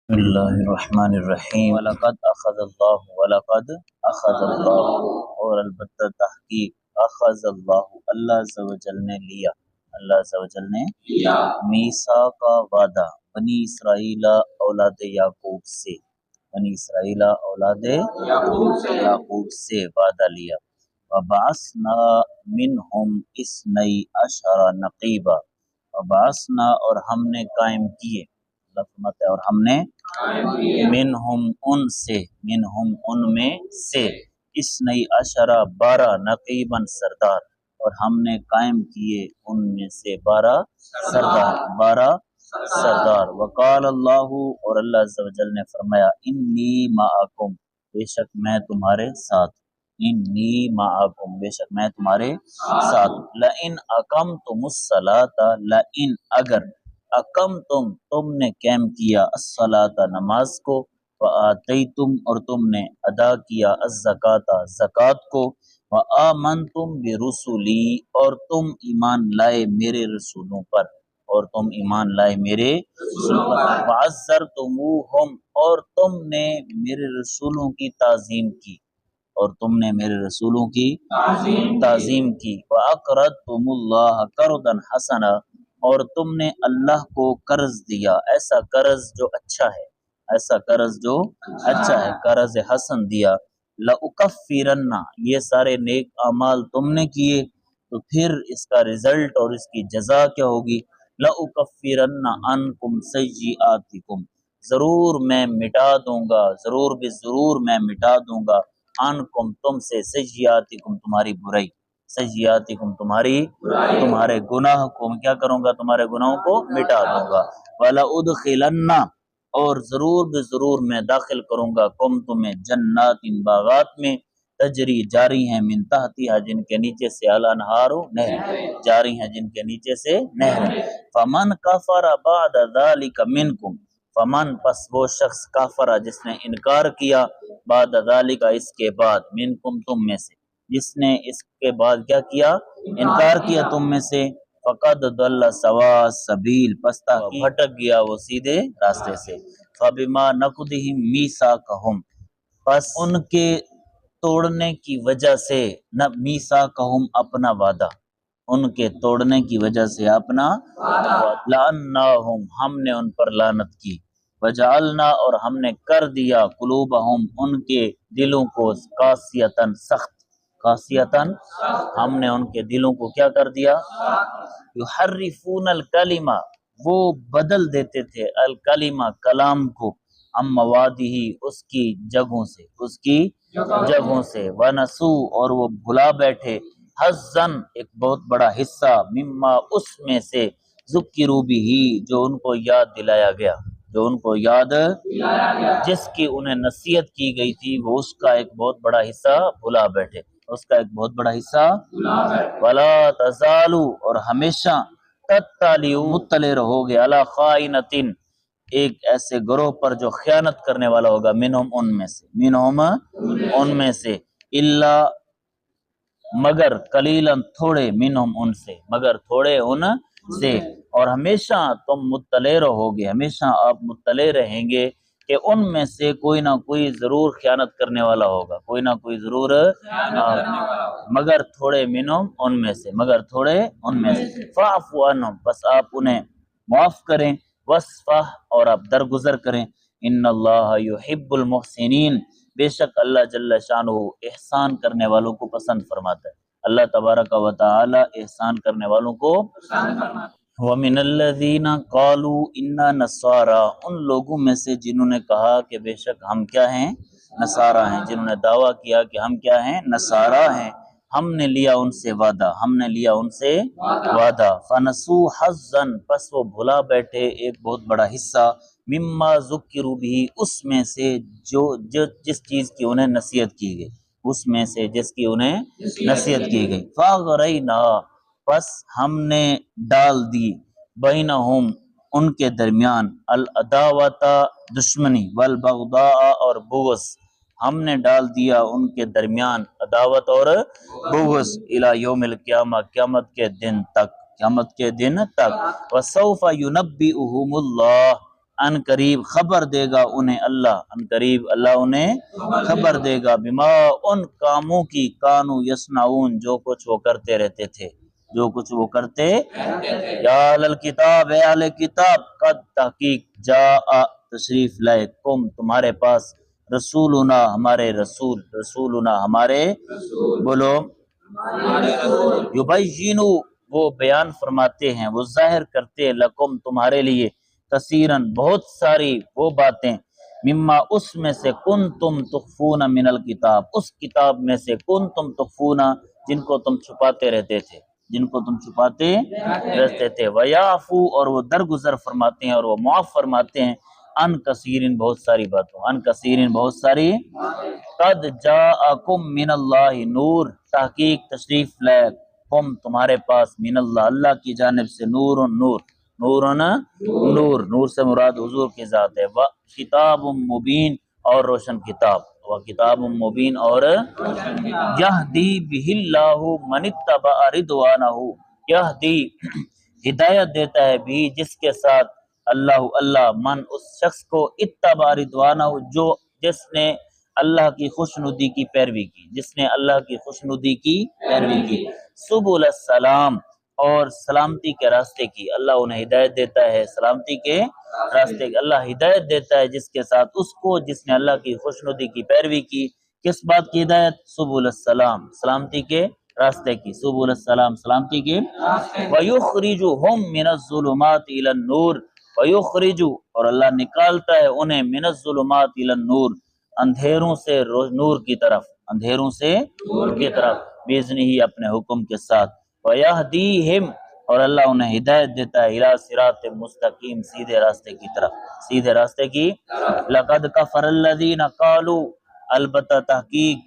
بسم اللہ الرحمن الرحیم وَلَقَدْ أَخَذَ اللَّهُ اور البتہ تحقیق اخذ اللہ اللہ عز و جل نے لیا اللہ عز و جل نے میثاق کا وعدہ بنی اسرائیل اولاد یعقوب سے بنی اسرائیل اولاد یعقوب سے وعدہ لیا وَبَعَثْنَا مِنْهُمْ اثْنَيْ عَشَرَ نَقِيبًا وَبَعَثْنَا اور ہم نے قائم کیے فرماتے ہیں اور ہم نے منہم ان میں سے اثنی عشرہ 12 نقیباً سردار اور ہم نے قائم کیے ان میں سے 12 سردار وقال اللہ اور اللہ عز و جل نے فرمایا انی معکم بے شک میں تمہارے ساتھ انی معکم بے شک میں تمہارے ساتھ لئن اقمتم الصلاۃ لئن اگر اقم تم نے قائم کیا الصلاۃ نماز کو وآتیتم اور تم نے ادا کیا الزکاۃ زکوٰۃ کو وآمنتم برسلی اور تم ایمان لائے میرے رسولوں پر وعزرتموہم اور تم نے میرے رسولوں کی تعظیم کی وَأَقْرَضْتُمُ اللَّهَ قَرْضًا حَسَنًا اور تم نے اللہ کو قرض دیا ایسا قرض جو اچھا ہے قرض حسن دیا لَأُكَفِّرَنَّ یہ سارے نیک اعمال تم نے کیے تو پھر اس کا رزلٹ اور اس کی جزا کیا ہوگی لَأُكَفِّرَنَّ عَنْكُمْ سَيِّئَاتِكُمْ ضرور میں مٹا دوں گا عنکم تم سے سیئاتکم تمہاری برائی تمہارے گناہ کو میں کیا کروں گا تمہارے گناہوں کو مٹا دوں گا وَلَأُدْخِلَنَّ اور ضرور میں داخل کروں گا تمہیں جنات باغات میں تجری جاری ہیں من تحتها جن کے نیچے سے الانہار نہر جاری ہیں جن کے نیچے سے نہر فمن کفر بعد ذلک منکم فمن پس وہ شخص کافرہ جس نے انکار کیا بعد ذالک اس کے بعد منکم تم میں سے جس نے اس کے بعد کیا کیا انکار کیا تم میں سے فقد ضل سواء السبیل پس تحقیق بھٹک گیا وہ سیدھے راستے سے فبما نقضهم میثاقهم پس ان کے توڑنے کی وجہ سے نہ میثاقهم اپنا وعدہ ان کے توڑنے کی وجہ سے اپنا لعناہم ہم نے ان پر لعنت کی وجعلنا اور ہم نے کر دیا قلوبہم ان کے دلوں کو قاسیتاً سخت ہم نے ان کے دلوں کو کیا کر دیا یحرفون الکلمہ وہ بدل دیتے تھے الکلمہ کلام کو ام موادہ اس کی جگہوں سے ونسو اور وہ بھلا بیٹھے حظاً ایک بہت بڑا حصہ مما اس میں سے ذکروا بہ جو ان کو یاد دلایا گیا جس کی انہیں نصیحت کی گئی تھی وہ اس کا ایک بہت بڑا حصہ بھلا بیٹھے ولا تزالوا اور ہمیشہ تطلعوا مطلع رہو گے علی خائنۃ ایک ایسے گروہ پر جو خیانت کرنے والا ہوگا منہم ان میں سے الا مگر قلیلا تھوڑے منہم ان سے اور ہمیشہ تم مطلع رہو گے ہمیشہ آپ مطلع رہیں گے کہ ان میں سے کوئی نہ کوئی ضرور خیانت کرنے والا ہوگا مگر تھوڑے منہم ان میں سے فاعفو عنہم بس آپ انہیں معاف کریں وصفح اور آپ درگزر کریں ان اللہ یحب المحسنین بے شک اللہ جل شانہ احسان کرنے والوں کو پسند فرماتا ہے اللہ تبارک و تعالی احسان کرنے والوں کو وَمِنَ الَّذِينَ قَالُوا إِنَّا نَصَارَى ان لوگوں میں سے جنہوں نے کہا کہ بے شک ہم کیا ہیں نصارہ ہیں جنہوں نے دعویٰ کیا کہ ہم کیا ہیں نصارہ ہیں ہم نے لیا ان سے وعدہ فَنَسُوا حَظًّا پس وہ بھلا بیٹھے ایک بہت بڑا حصہ مما ذکروا بہ اس میں سے جس چیز کی انہیں نصیحت کی گئی فَأَغْرَيْنَا پس ہم نے ڈال دی بینہم ان کے درمیان العداوت دشمنی والبغضاء اور بغض ہم نے ڈال دیا ان کے درمیان عداوت اور بغض الی یوم القیامہ قیامت کے دن تک وسوف ینبئہم اللہ ان قریب خبر دے گا انہیں اللہ، ان قریب اللہ انہیں خبر دے گا بما ان کاموں کی کانو یسنعون جو کچھ وہ کرتے رہتے تھے، جو کچھ وہ کرتے یا اہل الکتاب، اے اہل کتاب، قد تحقیق جاء تشریف لائے کم تمہارے پاس رسولنا ہمارے رسول، رسولنا ہمارے بولو یبینو وہ بیان فرماتے ہیں، وہ ظاہر کرتے ہیں لکم تمہارے لیے کثیرن بہت ساری وہ باتیں، مما اس میں سے کنتم تخفون من الکتاب اس کتاب میں سے کنتم تخفون جن کو تم چھپاتے رہتے تھے، جن کو تم چھپاتے رہتے تھے، ویعفو اور وہ درگزر فرماتے ہیں اور وہ معاف فرماتے ہیں، ان کثیرن بہت ساری باتوں، ان کثیرن بہت ساری، قد جاءکم من اللہ نور تحقیق تشریف لائے کم تمہارے پاس من اللہ اللہ کی جانب سے نور نور، نور نور، نور سے مراد حضور کی ذات ہے، کتاب مبین اور روشن کتاب، وہ کتاب مبین اور یہدی بہ اللہ من اتبع رضوانہ، یہدی ہدایت دیتا ہے بھی جس کے ساتھ اللہ من اس شخص کو اتبع رضوانہ جو جس نے اللہ کی خوشنودی کی پیروی کی، جس نے اللہ کی خوشنودی کی پیروی کی، سبل السلام اور سلامتی کے راستے کی، اللہ انہیں ہدایت دیتا ہے سلامتی کے راستے کی، اللہ ہدایت دیتا ہے جس کے ساتھ اس کو جس نے اللہ کی خوشنودی کی پیروی کی، کس بات کی ہدایت؟ سبل السلام سلامتی کے راستے کی، سبل السلام سلامتی کے، وَيُخْرِجُهُمْ مِنَ الظُّلُمَاتِ إِلَى النُّورِ، وَيُخْرِجُ اور اللہ نکالتا ہے انہیں من الظلمات الى النور اندھیروں سے نور کی طرف، اندھیروں سے نور کی طرف، باذنہ ہی اپنے حکم کے ساتھ، وَيَهْدِيهِمْ اور اللہ انہیں ہدایت دیتا ہے الى صراط مستقیم سیدھے راستے کی طرف، سیدھے راستے کی، لقد کفر الذین قالوا البتہ تحقیق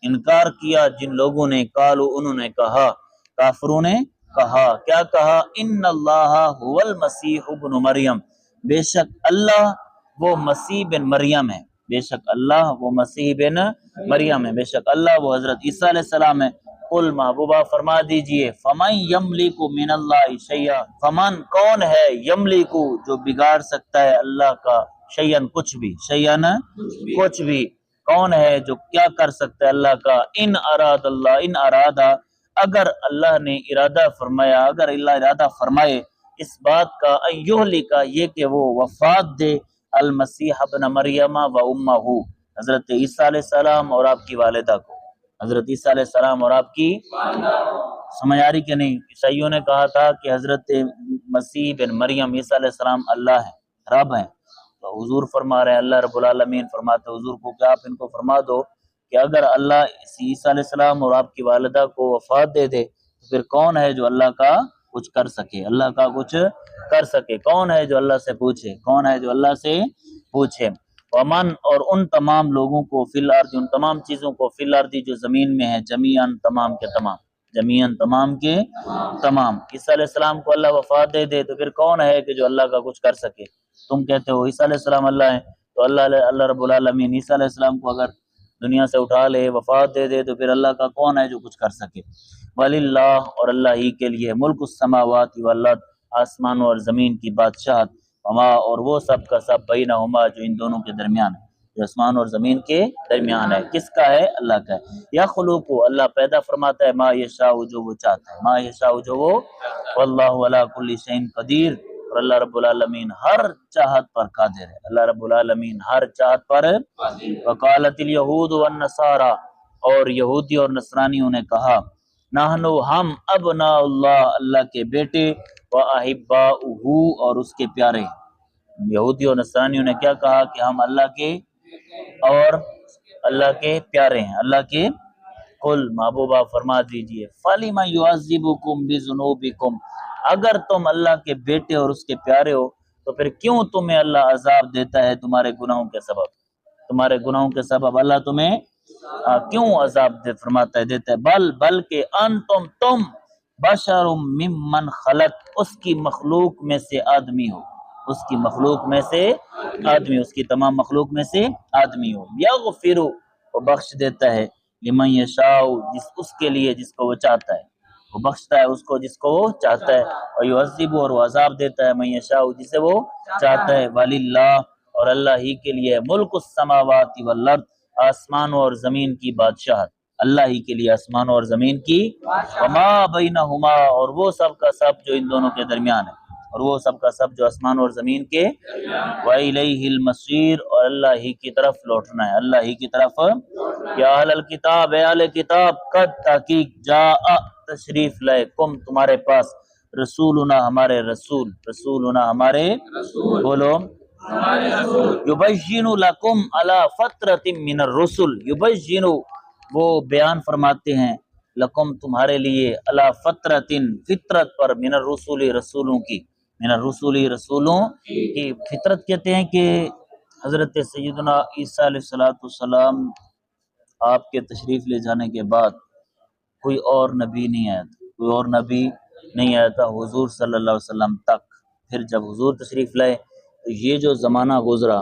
انکار کیا جن لوگوں نے، قالوا انہوں نے کہا، کافروں نے کہا، کیا کہا؟ ان اللہ هو المسیح ابن مریم، بے شک اللہ وہ مسیح بن مریم ہے، بے شک اللہ وہ مسیح بن مریم ہے، بے شک اللہ وہ حضرت عیسیٰ علیہ السلام ہے، قل محبوبہ فرما دیجئے، فمن یملک من اللہ شیئا، فمن کون ہے یملک جو بگاڑ سکتا ہے اللہ کا، شیئن کچھ بھی، شیئن کچھ بھی، کون ہے جو کیا کر سکتا ہے اللہ کا، ان اراد اللہ، ان ارادہ اگر اللہ نے ارادہ فرمایا، اگر اللہ ارادہ فرمائے اس بات کا، ایہلکا یہ کہ وہ وفات دے، المسیح ابن مریم و امہ حضرت عیسیٰ علیہ السلام اور آپ کی والدہ کو، حضرت عیسیٰ علیہ السلام اور آپ کی سمجھ آ رہی کہ نہیں؟ عیسائیوں نے کہا تھا کہ حضرت مسیح بن مریم عیسیٰ علیہ السلام اللہ ہیں، رب ہیں، تو حضور فرما رہے ہیں، اللہ رب العالمین فرماتے حضور کو کہ آپ ان کو فرما دو کہ اگر اللہ عیسیٰ علیہ السلام اور آپ کی والدہ کو وفات دے دے تو پھر کون ہے جو اللہ کا کچھ کر سکے، اللہ کا کچھ کر سکے، کون ہے جو اللہ سے پوچھے، کون ہے جو اللہ سے پوچھے، ومن اور ان تمام لوگوں کو، فی الارض ان تمام چیزوں کو، فی الارض جو زمین میں ہے، جمیعاً تمام کے تمام، جمیعاً تمام کے تمام، عیسیٰ علیہ السلام کو اللہ وفات دے دے تو پھر کون ہے کہ جو اللہ کا کچھ کر سکے؟ تم کہتے ہو عیسیٰ علیہ السلام اللہ ہے، تو اللہ رب العالمین عیسیٰ علیہ السلام کو اگر دنیا سے اٹھا لے، وفات دے دے تو پھر اللہ کا کون ہے جو کچھ کر سکے؟ وَلِلَّهِ اور اللہ ہی کے لیے، ملک السماوات والارض آسمانوں اور زمین کی بادشاہت، وما اور وہ سب کا سب، بینہما جو ان دونوں کے درمیان ہے، جو آسمان اور زمین کے درمیان ہے، کس کا ہے؟ اللہ کا ہے، یخلق اللہ پیدا فرماتا ہے، ما یشاء جو وہ چاہتا ہے، ما یشاء جو وہ، واللہ علی کل شیء قدیر اور اللہ رب العالمین ہر چاہت پر قادر ہے، اللہ رب العالمین ہر چاہت پر وقالت الیہود والنصارى اور یہودی اور نصرانیوں نے کہا، نحنو ہم ابناء اللہ اللہ کے بیٹے، واحباؤہ اور اس کے پیارے، یہودی اور نصرانیوں نے کیا کہا کہ ہم اللہ کے اور اللہ کے پیارے ہیں، اللہ کے، قل محبوبہ فرما دیجئے، فَلِمَ يُعَذِّبُكُمْ بِذُنُوبِكُمْ اگر تم اللہ کے بیٹے اور اس کے پیارے ہو تو پھر کیوں تمہیں اللہ عذاب دیتا ہے تمہارے گناہوں کے سبب، تمہارے گناہوں کے سبب اللہ تمہیں کیوں عذاب فرماتا ہے، دیتا ہے، بلکہ انتم تم بشر ممن خلق اس کی مخلوق میں سے آدمی ہو، اس کی مخلوق میں سے آدمی، اس کی تمام مخلوق میں سے آدمی ہو، یغفر وہ بخش دیتا ہے، لمن یشاء جس اس کے لیے جس کو وہ چاہتا ہے، وہ بخشتا ہے اس کو جس کو وہ چاہتا ہے، وَيُعَذِّبُ اور وہ عذاب دیتا ہے مَن یشاء جسے وہ چاہتا ہے، وَلِلَّهِ اور اللہ ہی کے لیے ملک السماوات والارض آسمانوں اور زمین کی بادشاہت، اللہ ہی کے لیے آسمانوں اور زمین کی، وما بینہما اور وہ سب کا سب جو ان دونوں کے درمیان ہے، اور وہ سب کا سب جو آسمان اور زمین کے، وَإِلَيْهِ الْمَصِيرُ اور اللہ ہی کی طرف لوٹنا ہے، اللہ ہی کی طرف۔ یا اہل الکتاب اے اہل کتاب، قد تحقیق جاء تشریف لائے، کم تمہارے پاس، رسولنا ہمارے رسول، رسولنا ہمارے بولو، یبین لکم علی فترۃ من الرسل، یبین وہ بیان فرماتے ہیں، لکم تمہارے لیے، علی فترۃ فطرت پر، من الرسل رسولوں کی، من الرسل رسولوں کی، فطرت کہتے ہیں کہ حضرت سیدنا عیسیٰ علیہ السلام آپ کے تشریف لے جانے کے بعد کوئی اور نبی نہیں آیا تھا، کوئی اور نبی نہیں آیا تھا حضور صلی اللہ علیہ وسلم تک۔ پھر جب حضور تشریف لائے تو یہ جو زمانہ گزرا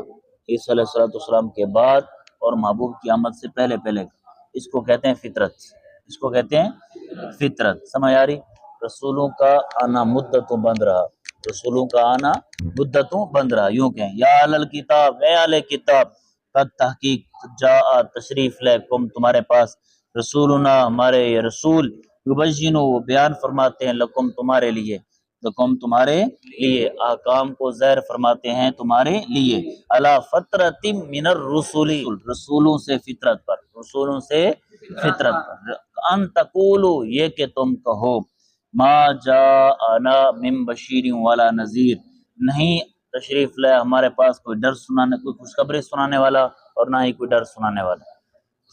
عیسیٰ علیہ السلام کے بعد اور محبوب کی آمد سے پہلے پہلے، اس کو کہتے ہیں فطرت، اس کو کہتے ہیں فطرت۔ سمجھ آ رہی؟ رسولوں کا آنا مدتوں بند رہا، رسولوں کا آنا مدتوں بند رہا، یوں کہیں یا اہل الکتاب اے اہل کتاب، قد تحقیق جاء تشریف لے، کم تمہارے پاس، رسولنا ہمارے یہ رسول، یبینو وہ بیان فرماتے ہیں، لکم تمہارے لیے، لکم تمہارے لیے، احکام کو ظاہر فرماتے ہیں تمہارے لیے، علی فترۃ من الرسل رسولوں سے فطرت پر، رسولوں سے فطرت پر، ان تقولوا یہ کہ تم کہو، ما جاءنا من بشیر ولا نذیر، نہیں تشریف لائے ہمارے پاس کوئی ڈر سنانے، کوئی خوشخبری سنانے والا اور نہ ہی کوئی ڈر سنانے والا۔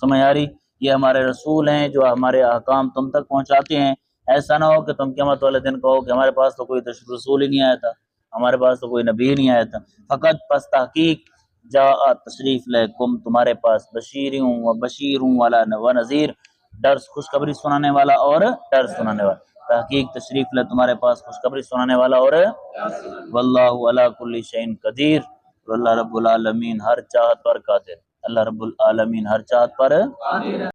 سمجھ آ رہی؟ یہ ہمارے رسول ہیں جو ہمارے احکام تم تک پہنچاتے ہیں، ایسا نہ ہو کہ تم قیامت والے دن کہو کہ ہمارے پاس تو کوئی رسول ہی نہیں آیا تھا، ہمارے پاس تو کوئی نبی ہی نہیں آیا تھا۔ فقط پس تحقیق جاء تشریف لے، کم تمہارے پاس، بشیر و نذیر، ڈر خوشخبری سنانے والا اور ڈر سنانے والا، تحقیق تشریف لے تمہارے پاس خوشخبری سنانے والا اور، واللہ علی کل شیء قدیر، اللہ رب العالمین ہر چاہت پر قادر، اللہ رب العالمین ہر چاہت پر